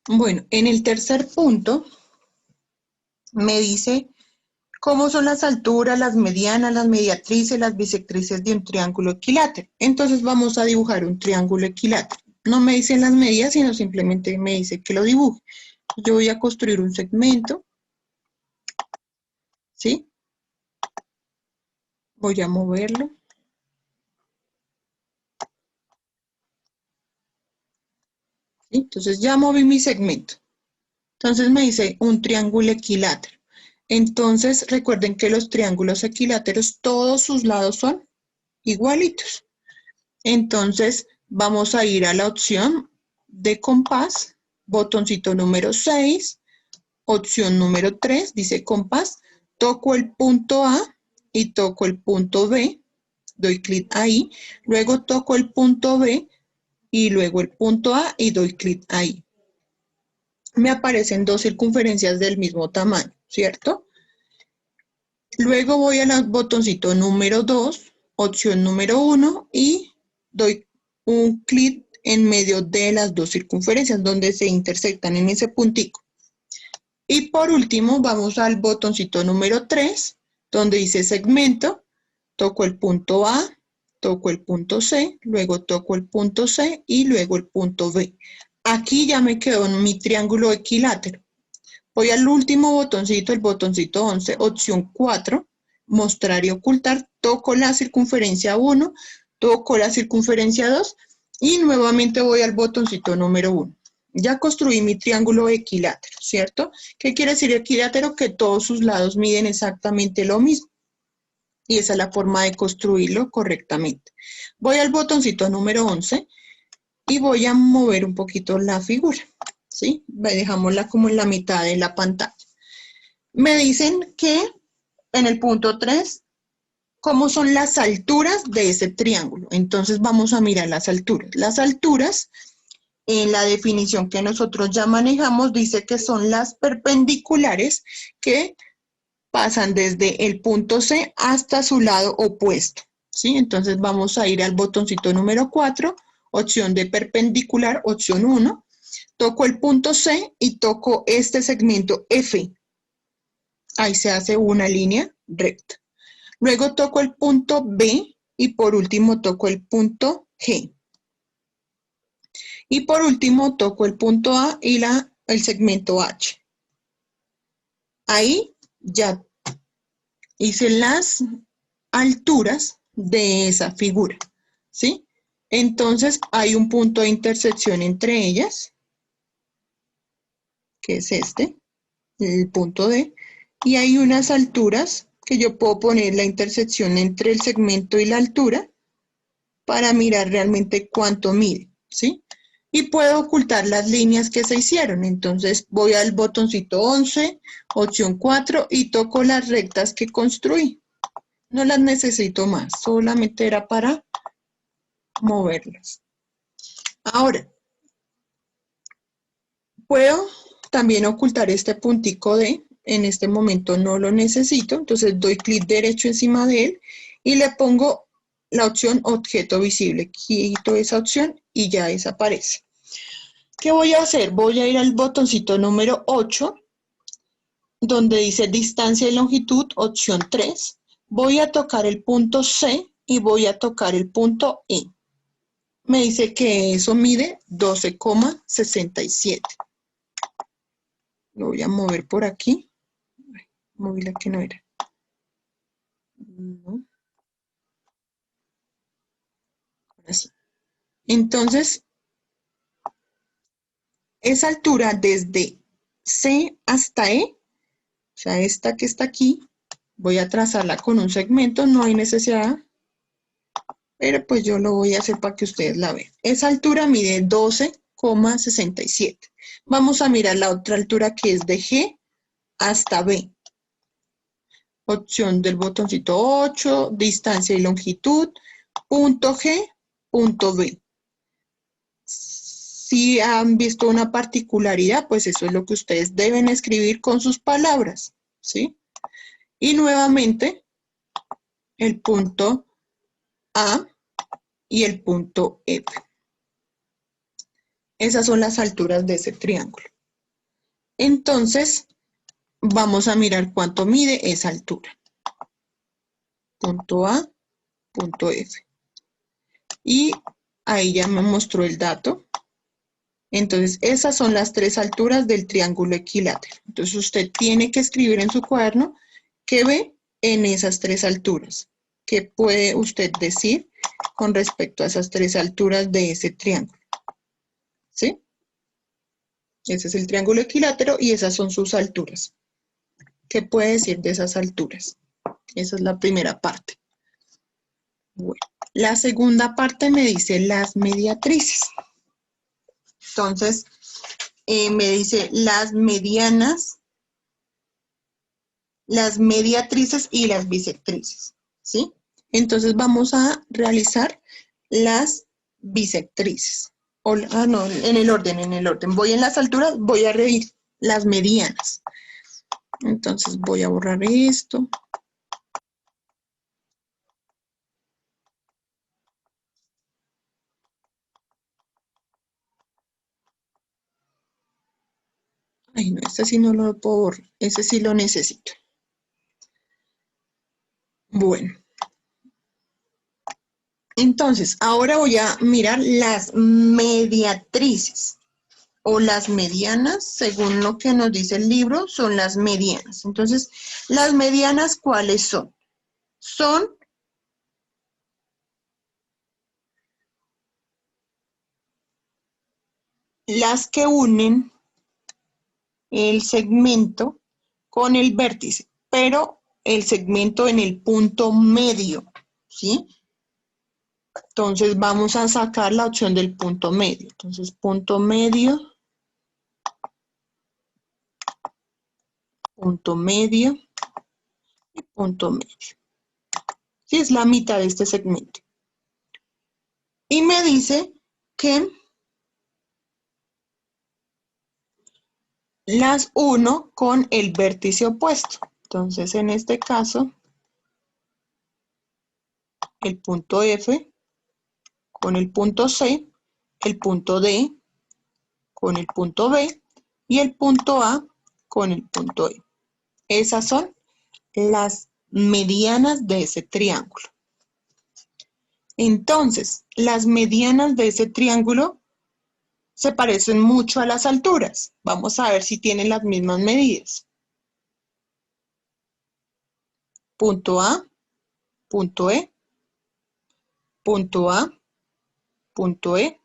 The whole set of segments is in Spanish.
Bueno, en el tercer punto me dice cómo son las alturas, las medianas, las mediatrices, las bisectrices de un triángulo equilátero. Entonces vamos a dibujar un triángulo equilátero. No me dicen las medidas, sino simplemente me dice que lo dibuje. Yo voy a construir un segmento, ¿sí? Voy a moverlo. ¿Sí? Entonces ya moví mi segmento. Entonces me dice un triángulo equilátero. Entonces recuerden que los triángulos equiláteros, todos sus lados son igualitos. Entonces vamos a ir a la opción de compás, botoncito número 6, opción número 3, dice compás, toco el punto A y toco el punto B, doy clic ahí, luego toco el punto B y luego el punto A y doy clic ahí. Me aparecen dos circunferencias del mismo tamaño, ¿cierto? Luego voy al botoncito número 2, opción número 1 y doy un clic en medio de las dos circunferencias donde se intersectan en ese puntico. Y por último vamos al botoncito número 3 donde dice segmento, toco el punto A, toco el punto C, luego toco el punto C y luego el punto B. Aquí ya me quedó mi triángulo equilátero. Voy al último botoncito, el botoncito 11, opción 4, mostrar y ocultar, toco la circunferencia 1, toco la circunferencia 2 y nuevamente voy al botoncito número 1. Ya construí mi triángulo equilátero, ¿cierto? ¿Qué quiere decir equilátero? Que todos sus lados miden exactamente lo mismo. Y esa es la forma de construirlo correctamente. Voy al botoncito número 11 y voy a mover un poquito la figura, ¿sí? Dejámosla como en la mitad de la pantalla. Me dicen que en el punto 3, ¿cómo son las alturas de ese triángulo? Entonces vamos a mirar las alturas. Las alturas, en la definición que nosotros ya manejamos, dice que son las perpendiculares que pasan desde el punto C hasta su lado opuesto, ¿sí? Entonces vamos a ir al botoncito número 4, opción de perpendicular, opción 1. Toco el punto C y toco este segmento F. Ahí se hace una línea recta. Luego toco el punto B y por último toco el punto G. Y por último toco el punto A y el segmento H. Ahí ya hice las alturas de esa figura, ¿sí? Entonces hay un punto de intersección entre ellas, que es este, el punto D, y hay unas alturas que yo puedo poner la intersección entre el segmento y la altura para mirar realmente cuánto mide, ¿sí? Y puedo ocultar las líneas que se hicieron. Entonces voy al botoncito 11, opción 4 y toco las rectas que construí. No las necesito más, solamente era para moverlas. Ahora, puedo también ocultar este puntico D. En este momento no lo necesito, entonces doy clic derecho encima de él y le pongo la opción objeto visible. Quito esa opción y ya desaparece. ¿Qué voy a hacer? Voy a ir al botoncito número 8, donde dice distancia y longitud, opción 3. Voy a tocar el punto C y voy a tocar el punto E. Me dice que eso mide 12,67. Lo voy a mover por aquí. Moví la que no era. No. Ahora sí. Entonces, esa altura desde C hasta E, o sea, esta que está aquí, voy a trazarla con un segmento, no hay necesidad, pero pues yo lo voy a hacer para que ustedes la vean. Esa altura mide 12,67. Vamos a mirar la otra altura que es de G hasta B. Opción del botoncito 8, distancia y longitud, punto G, punto B. Si han visto una particularidad, pues eso es lo que ustedes deben escribir con sus palabras, ¿sí? Y nuevamente, el punto A y el punto F. Esas son las alturas de ese triángulo. Entonces, vamos a mirar cuánto mide esa altura. Punto A, punto F. Y ahí ya me mostró el dato. Entonces, esas son las tres alturas del triángulo equilátero. Entonces, usted tiene que escribir en su cuaderno qué ve en esas tres alturas. ¿Qué puede usted decir con respecto a esas tres alturas de ese triángulo? ¿Sí? Ese es el triángulo equilátero y esas son sus alturas. ¿Qué puede decir de esas alturas? Esa es la primera parte. Bueno, la segunda parte me dice las mediatrices. Entonces, me dice las medianas, las mediatrices y las bisectrices, ¿sí? Entonces vamos a realizar las bisectrices. No, en el orden. Voy en las alturas, voy a revisar las medianas. Entonces voy a borrar esto. Ay, no, este sí no lo puedo borrar. Ese sí lo necesito. Bueno. Entonces, ahora voy a mirar las mediatrices o las medianas, según lo que nos dice el libro, son las medianas. Entonces, las medianas, ¿cuáles son? Son las que unen el segmento con el vértice, pero el segmento en el punto medio, ¿sí? Entonces vamos a sacar la opción del punto medio. Entonces punto medio, punto medio y punto medio. Sí, es la mitad de este segmento. Y me dice que las uno con el vértice opuesto. Entonces en este caso, el punto F con el punto C, el punto D con el punto B y el punto A con el punto E. Esas son las medianas de ese triángulo. Entonces, las medianas de ese triángulo se parecen mucho a las alturas. Vamos a ver si tienen las mismas medidas. Punto A, punto E, punto A, punto E,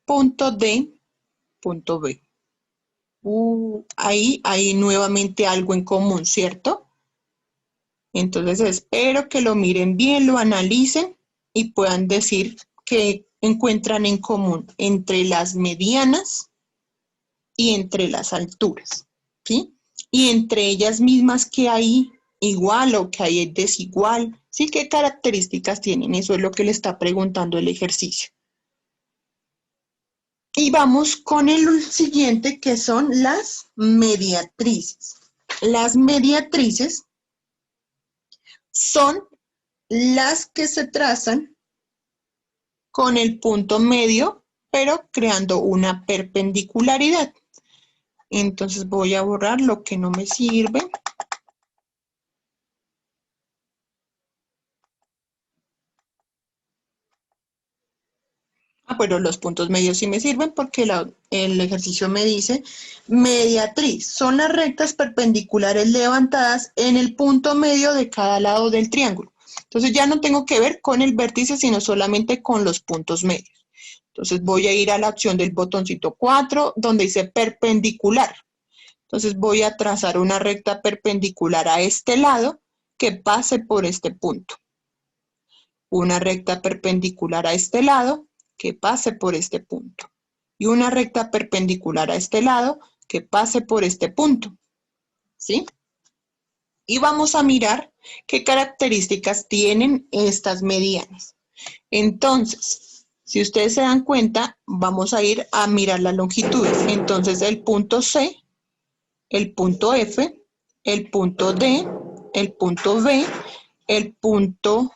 punto D, punto B. Ahí hay nuevamente algo en común, ¿cierto? Entonces espero que lo miren bien, lo analicen y puedan decir qué encuentran en común entre las medianas y entre las alturas, ¿sí? Y entre ellas mismas que hay igual o que hay desigual, ¿sí? ¿Qué características tienen? Eso es lo que le está preguntando el ejercicio. Y vamos con el siguiente, que son las mediatrices. Las mediatrices son las que se trazan con el punto medio, pero creando una perpendicularidad. Entonces voy a borrar lo que no me sirve. Bueno, los puntos medios sí me sirven porque el ejercicio me dice mediatriz. Son las rectas perpendiculares levantadas en el punto medio de cada lado del triángulo. Entonces ya no tengo que ver con el vértice, sino solamente con los puntos medios. Entonces voy a ir a la opción del botoncito 4, donde dice perpendicular. Entonces voy a trazar una recta perpendicular a este lado que pase por este punto. Una recta perpendicular a este lado que pase por este punto. Y una recta perpendicular a este lado que pase por este punto. ¿Sí? Y vamos a mirar qué características tienen estas medianas. Entonces, si ustedes se dan cuenta, vamos a ir a mirar las longitudes. Entonces, el punto C, el punto F, el punto D, el punto B, el punto...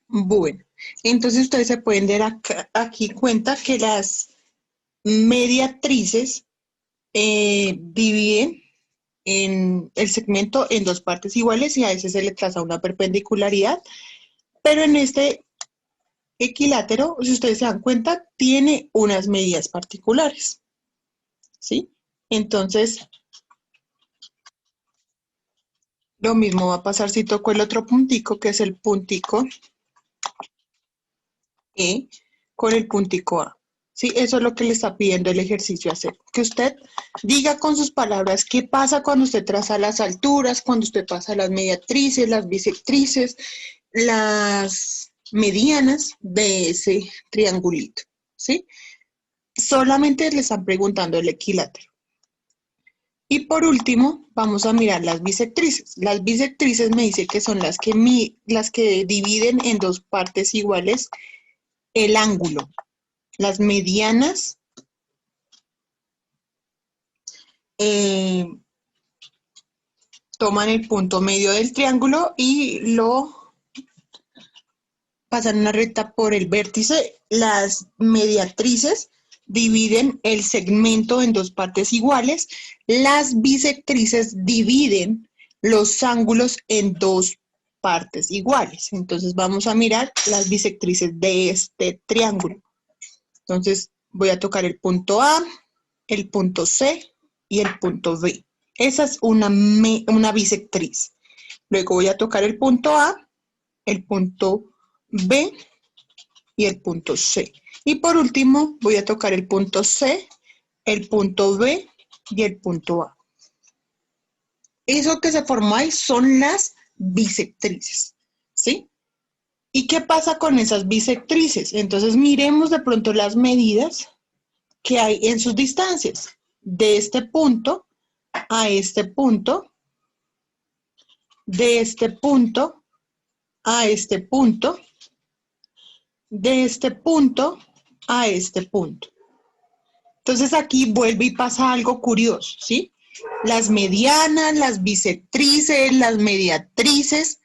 Bueno, entonces ustedes se pueden dar aquí cuenta que las mediatrices dividen en el segmento en dos partes iguales y a veces se le traza una perpendicularidad, pero en este equilátero, si ustedes se dan cuenta, tiene unas medidas particulares, ¿sí? Entonces, lo mismo va a pasar si toco el otro puntico, que es el puntico E con el puntico A. ¿Sí? Eso es lo que le está pidiendo el ejercicio hacer. Que usted diga con sus palabras qué pasa cuando usted traza las alturas, cuando usted pasa las mediatrices, las bisectrices, las medianas de ese triangulito. ¿Sí? Solamente le están preguntando el equilátero. Y por último, vamos a mirar las bisectrices. Las bisectrices me dice que son las que dividen en dos partes iguales el ángulo. Las medianas toman el punto medio del triángulo y lo pasan una recta por el vértice. Las mediatrices dividen el segmento en dos partes iguales. Las bisectrices dividen los ángulos en dos partes iguales. Entonces vamos a mirar las bisectrices de este triángulo. Entonces voy a tocar el punto A, el punto C y el punto B. Esa es una bisectriz. Luego voy a tocar el punto A, el punto B y el punto C. Y por último voy a tocar el punto C, el punto B y el punto A. Eso que se formó ahí son las bisectrices, ¿sí? ¿Y qué pasa con esas bisectrices? Entonces miremos de pronto las medidas que hay en sus distancias. De este punto a este punto, de este punto a este punto, de este punto a este punto. Entonces aquí vuelve y pasa algo curioso, ¿sí? Las medianas, las bisectrices, las mediatrices,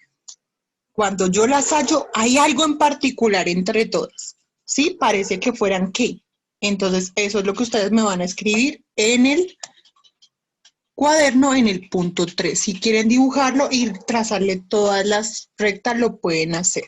cuando yo las hallo, hay algo en particular entre todas, ¿sí? Parece que fueran ¿qué? Entonces eso es lo que ustedes me van a escribir en el cuaderno en el punto 3. Si quieren dibujarlo y trazarle todas las rectas, lo pueden hacer.